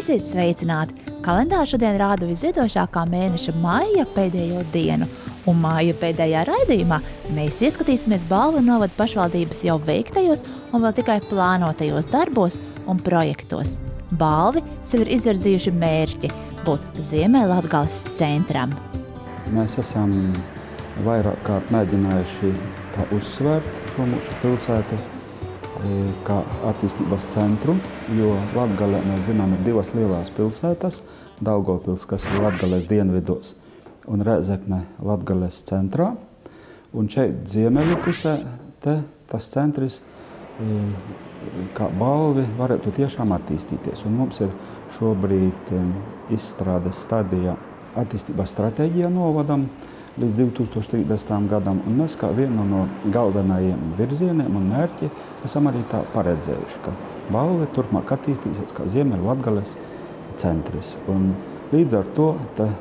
Esiet sveicināti! Kalendārs šodien rāda visziedošākā mēneša maija pēdējo dienu. Un maija pēdējā raidījumā mēs ieskatīsimies Balvu novada pašvaldības jau veiktajos un vēl tikai plānotajos darbos un projektos. Balvi sev ir izvirzījuši mērķi būt Ziemeļlatgales centram. Mēs esam vairāk kārt mēģinājuši tā uzsvērt šo mūsu pilsētu kā attīstības centru, jo Latgale, mēs zinām, ir divas lielās pilsētas – Daugavpils, kas ir Latgales dienvidos, un Rēzekne Latgales centrā. Un šeit ziemeļu pusē tas centrs kā balvi varētu tiešām attīstīties. Un mums ir šobrīd izstrādes stadijā attīstības stratēģija novadam līdz 2030. gadam, un mēs kā vienu no galvenajiem virzieniem un mērķi esam arī tā paredzējuši, ka balvi turpmāk attīstīsies kā Ziemeļlatgales centrs. Un līdz ar to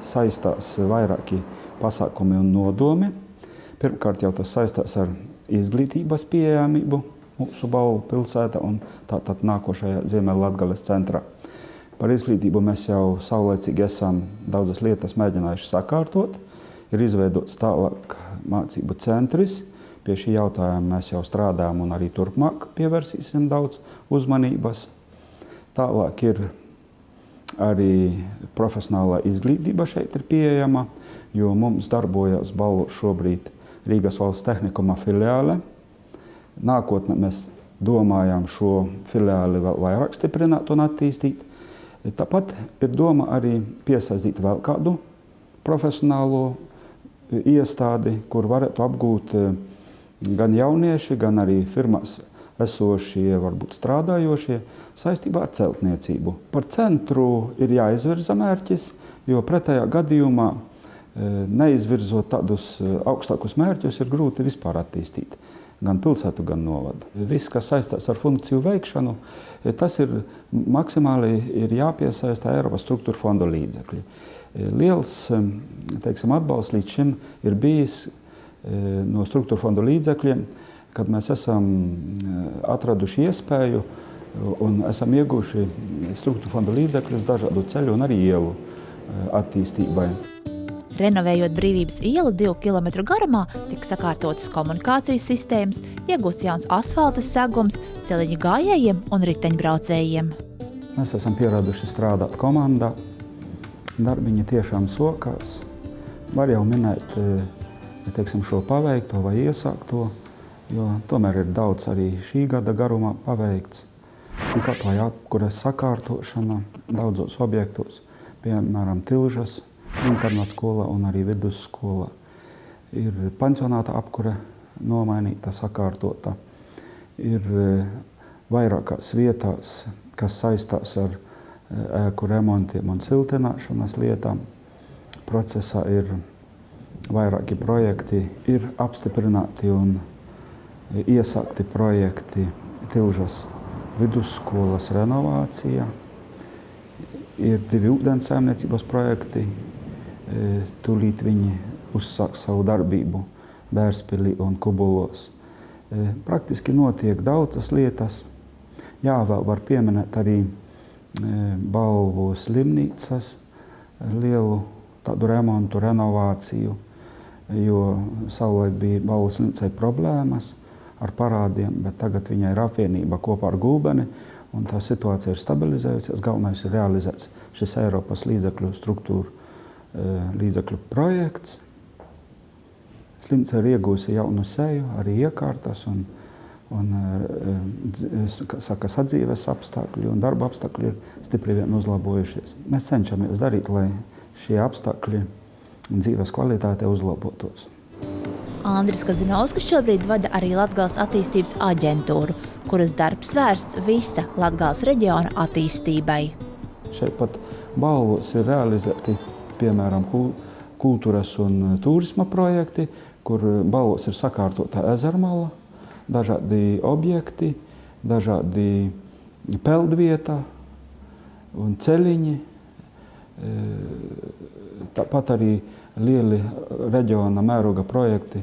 saistās vairāki pasākumi un nodomi. Pirmkārt jau tas saistās ar izglītības pieejamību mūsu balvu pilsētā un tātad nākošajā Ziemeļlatgales centrā. Par izglītību mēs jau saulēcīgi esam daudzas lietas mēģinājuši sakārtot. Ir izveidots tālāk mācību centris. Pie šī jautājuma mēs jau strādājam un arī turpmāk pievērsīsim daudz uzmanības. Tālāk ir arī profesionālā izglītība šeit ir pieejama, jo mums darbojas balvu šobrīd Rīgas valsts tehnikuma filiāle. Nākotnē mēs domājam šo filiāli vēl vairāk stiprināt un attīstīt. Tāpat ir doma arī piesaistīt vēl kādu profesionālo iestādi, kur varētu apgūt gan jaunieši, gan arī firmās esošie, varbūt strādājošie, saistībā ar celtniecību. Par centru ir jāizvirza mērķis, jo pretējā gadījumā, neizvirzot tādus augstākus mērķus, ir grūti vispār attīstīt gan pilsētu, gan novadu. Viss, kas saistās ar funkciju veikšanu, tas ir maksimāli jāpiesaista Eiropas struktūra fondu līdzekļi. Liels, atbalsts līdz šim ir bijis no struktūra fondu līdzekļiem, kad mēs esam atraduši iespēju un esam ieguvuši struktūra fondu līdzekļus dažādu ceļu un arī ielu attīstībai. Renovējot Brīvības ielu 2 kilometru garumā, tika sakārtotas komunikācijas sistēmas, iegūts jauns asfaltas segums celiņu gājējiem un riteņbraucējiem. Mēs esam pieraduši strādāt komandā. Darbiņi tiešām sokās. Var jau minēt šo paveikto vai iesākto, jo tomēr ir daudz arī šī gada garumā paveikts. Un kā tā apkures sakārtošana daudzos objektos, piemēram, Tilžas internāta skola un arī vidusskola. Ir pansionāta apkure nomainīta, sakārtota. Ir vairākās vietās, kas saistās ar ēku remontiem un siltināšanas lietām. Procesā ir vairāki projekti, ir apstiprināti un iesākti projekti Tilžas vidusskolas renovācija. Ir 2 ūdenssaimniecības projekti, tūlīt viņi uzsāks savu darbību Bērspilī un Kubulos. Praktiski notiek daudzas lietas. Jā, vēl var pieminēt arī Balvu slimnīcas lielu tādu remontu, renovāciju, jo savulaik bija Balvu slimnīcai problēmas ar parādiem, bet tagad viņai ir apvienība kopā ar Gulbeni, un tā situācija ir stabilizējusies. Galvenais ir realizēts šis Eiropas līdzekļu struktūru līdzekļu projekts. Slimnīca ir iegūsi jaunu seju, arī iekārtas un sadzīves apstākļi un darba apstākļi ir stipri vien uzlabojušies. Mēs cenšamies darīt, lai šie apstākļi dzīves kvalitāte uzlabotos. Andris Kazinovskis šobrīd vada arī Latgales attīstības aģentūru, kuras darbs vērsts visa Latgales reģiona attīstībai. Šeit pat balvos ir realizēti, piemēram, kultūras un turisma projekti, kur balvos ir sakārtota ezermala, dažādi objekti, dažādi peldvieta un ceļiņi. Tāpat arī lieli reģiona mēroga projekti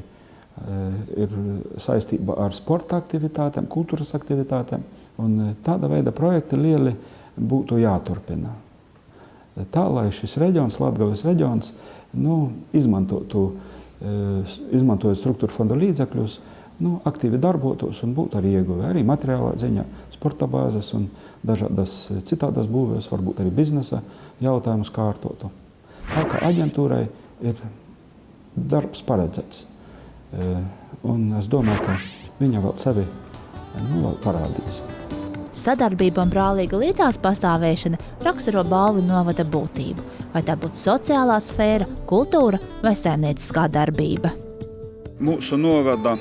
ir saistībā ar sporta aktivitātēm, kultūras aktivitātēm. Un tāda veida projekti lieli būtu jāturpina. tā, lai šis reģions, Latgales reģions, izmantojot struktūra fonda līdzekļus, aktīvi darbotos un būtu arī ieguve arī materiālā ziņā, sporta bāzes un dažādas citādas būvēs, varbūt arī biznesa jautājumus kārtotu. Tā kā aģentūrai ir darbs paredzēts. Un es domāju, ka viņa vēl sevi vēl parādīs. Sadarbība un brālīga līdzās pastāvēšana raksturo Balvu novada būtību, vai tā būtu sociālā sfēra, kultūra vai saimnieciskā darbība. Mūsu novada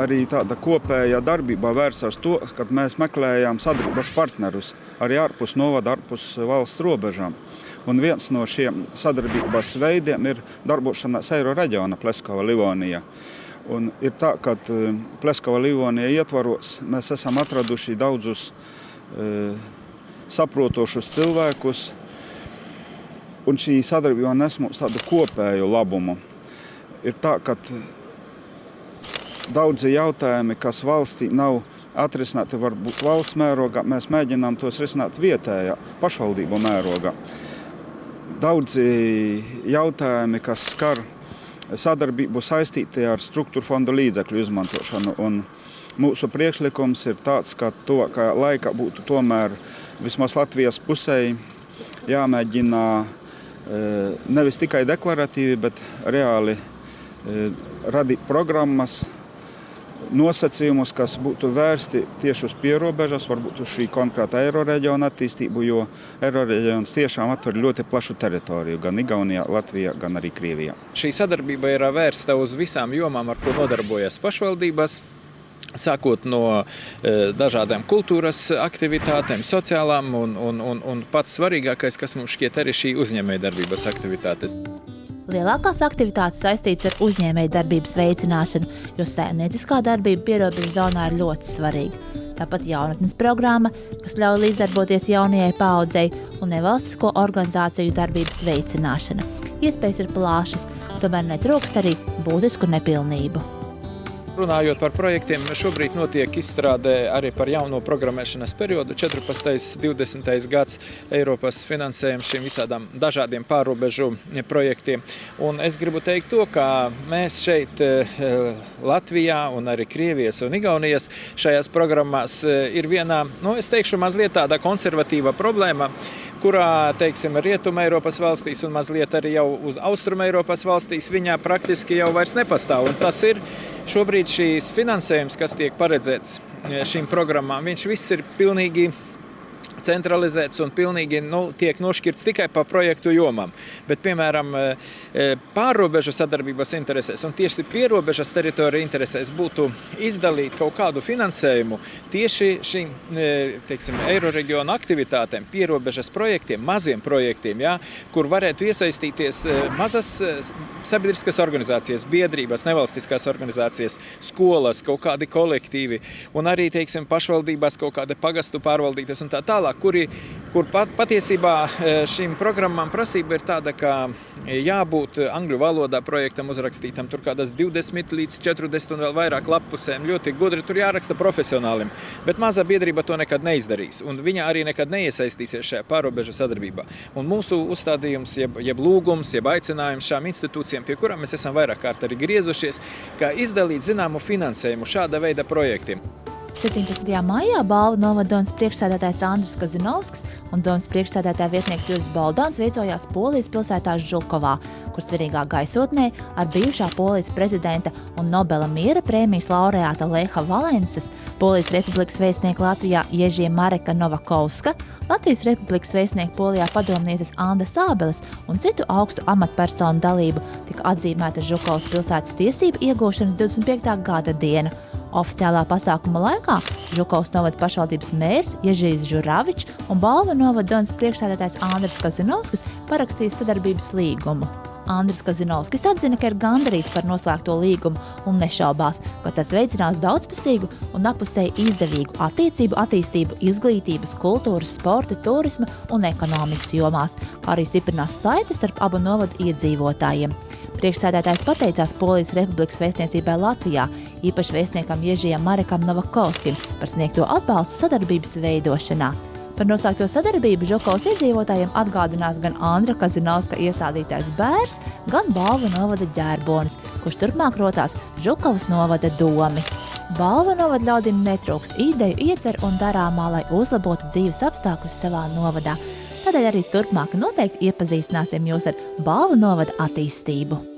arī tāda kopējā darbībā vērsās to, kad mēs meklējām sadarbības partnerus arī ārpus novada, ārpus valsts robežām. Un viens no šiem sadarbības veidiem ir darbošanās Eiro reģiona Pleskava Livonija. Un ir tā, ka Pleskava Livonija ietvaros mēs esam atraduši daudzus saprotošus cilvēkus, un šī sadarbība nes mums tādu kopēju labumu. Ir tā, ka daudzi jautājumi, kas valstī nav atrisināti varbūt valsts mērogā, mēs mēģinām tos risināt vietējā pašvaldību mērogā. Daudzi jautājumi, kas skar sadarbību saistīti ar struktūra fonda līdzekļu izmantošanu. Un mūsu priekšlikums ir tāds, ka tuvākajā laikā būtu tomēr vismaz Latvijas pusē jāmēģina nevis tikai deklaratīvi, bet reāli radīt programmas, nosacījumus, kas būtu vērsti tieši uz pierobežas, varbūt uz šī konkrēta Eiro reģiona attīstību, jo Eiro reģions tiešām atver ļoti plašu teritoriju, gan Igaunijā, Latvijā, gan arī Krievijā. Šī sadarbība ir vērsta uz visām jomām, ar ko nodarbojas pašvaldības, sākot no dažādām kultūras aktivitātēm, sociālām un pats svarīgākais, kas mums šķiet arī šī uzņēmējdarbības aktivitātes. Lielākās aktivitātes saistītas ar uzņēmējdarbības veicināšanu, jo saimnieciskā darbība pierobežu zonā ir ļoti svarīga. Tāpat jaunatnes programma, kas ļauj līdzdarboties jaunajai paaudzei, un nevalstisko organizāciju darbības veicināšana. Iespējas ir plašas, tomēr netrūkst arī būtisku nepilnību. Runājot par projektiem, šobrīd notiek izstrāde arī par jauno programmēšanas periodu 14. 20. gads Eiropas finansējums šiem visādām dažādiem pārrobežu projektiem. Un es gribu teikt to, ka mēs šeit Latvijā un arī Krievijas un Igaunijas šajās programmās ir vienā, es teikšu, mazliet tāda konservatīva problēma, kurā, teiksim, Rietuma Eiropas valstīs un mazliet arī jau uz Austruma Eiropas valstīs viņā praktiski jau vairs nepastāv. Un tas ir šobrīd šīs finansējums, kas tiek paredzēts šīm programmām, viņš viss ir pilnīgi centralizēts un pilnīgi tiek nošķirts tikai pa projektu jomām. Bet, piemēram, pārrobežu sadarbības interesēs un tieši pierobežas teritorija interesēs būtu izdalīt kaut kādu finansējumu tieši šīm, teiksim, Eiroreģiona aktivitātēm, pierobežas projektiem, maziem projektiem, kur varētu iesaistīties mazas sabiedriskas organizācijas, biedrības, nevalstiskās organizācijas, skolas, kaut kādi kolektīvi un arī, teiksim, pašvaldībās kaut kāda pagastu pārvaldītas un tā tālāk, kur patiesībā šīm programmām prasība ir tāda, ka jābūt angļu valodā projektam uzrakstītam, tur kādas 20 līdz 40 un vēl vairāk lapusēm, ļoti gudri, tur jāraksta profesionālim, bet mazā biedrība to nekad neizdarīs, un viņa arī nekad neiesaistīsies šajā pārrobežu sadarbībā. Un mūsu uzstādījums, jeb lūgums, jeb aicinājums šām institūcijām, pie kurām mēs esam vairāk kārt arī griezušies, kā izdalīt zināmu finansējumu šāda veida projektiem. 17. maijā Balvu novada domas priekšsēdētājs Andris Kazinovskis un domas priekšsēdētāja vietnieks Juris Boldāns viesojās Polijas pilsētā Žulkovā, kur svinīgā gaisotnē ar bijušā Polijas prezidenta un Nobela miera prēmijas laureāta Leha Valensas, Polijas Republikas vēstnieku Latvijā Ježija Mareka Novakovska, Latvijas Republikas vēstnieku Polijā padomnieces Anda Sābeles un citu augstu amatpersonu dalību tika atzīmēta Žulkovas pilsētas tiesību iegūšanas 25. gada diena. Oficiālā pasākuma laikā Žulkovas novada pašvaldības mērs Ježijs Žuravičs un Balvu novada domas priekšsēdētājs Andris Kazinovskis parakstījis sadarbības līgumu. Andris Kazinovskis atzina, ka ir gandarīts par noslēgto līgumu un nešaubās, ka tas veicinās daudzpusīgu un apusēji izdevīgu attiecību attīstību izglītības, kultūras, sporta, turisma un ekonomikas jomās, kā arī stiprinās saites starp abu novadu iedzīvotājiem. Priekšsēdētājs pateicās Polijas Republikas vēstniecībai Latvijā, īpaši vēstniekam Ježijam Marekam Novakovskim par sniegto atbalstu sadarbības veidošanā. Par noslēgto sadarbību Žukovas iedzīvotājiem atgādinās gan Andra Kazinovska iestādītais bērs, gan Balvu novada ģērbonis, kurš turpmāk rotās Žukovas novada domi. Balvu novada ļaudīm netrūkst ideju, ieceru un darāmā, lai uzlabotu dzīves apstākļus savā novadā. Tādēļ arī turpmāk noteikti iepazīstināsim jūs ar Balvu novada attīstību.